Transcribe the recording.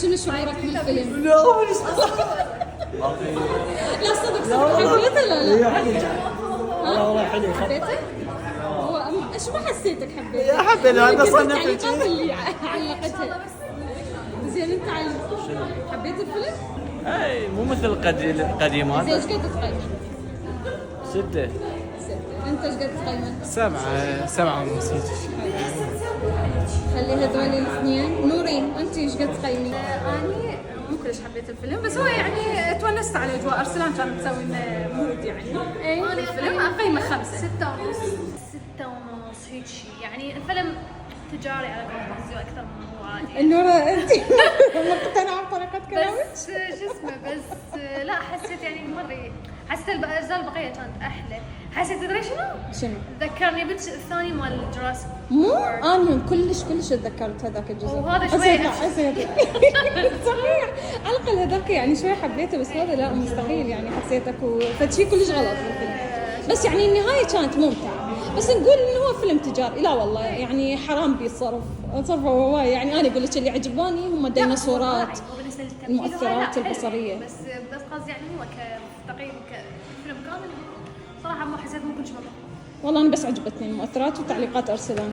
شنو شعورك بالفيلم؟ لا لا صدق حبيته لا لا؟ والله حلو. حبيته؟ هو شو ما حسيتك حبيته؟ يا حبيبي انا صنفت التعليقات اللي علقتها. زين انت حبيت الفيلم؟ اي مو مثل القديمات. زين ايش قد تقيمه؟ 6. انت ايش قد تقيمه؟ 7 ونص. خلي هذول الاثنين. نورين انت ايش قد تقيمي؟ اني مو كلش حبيت الفيلم، بس هو يعني تونست على اجواء ارسلان، كانت تسوي لنا مود يعني. اي الفيلم اقيمه 5. 6 ونص هيك شيء، يعني الفيلم تجاري على قولتهم اكثر من هو عادي. نورة انت مقتنعة بطريقة كلامك؟ بس شو اسمه، بس لا حسيت يعني مري، حسيت الاجزاء البقيه كانت احلى. حسيت تدري شنو؟ ذكرني بالجزء الثاني مال جراسيك. مو انا كلش تذكرت هذاك الجزء. وهذا شوي صحيح على الاقل هذاك يعني شوي حبيته، بس هذا لا مستحيل يعني حسيتك فشي كلش غلط بالفيلم. بس يعني النهايه كانت ممتعه، بس نقول انه هو فيلم تجاري لا والله يعني حرام بيصرف هواي. يعني انا اقول لك اللي عجباني هم الديناصورات، المؤثرات البصريه. بس قصدي يعني هو كتقييم كفيلم كامل صراحه ما حسيت ممكن شبه. والله انا بس عجبتني المؤثرات وتعليقات ارسلان.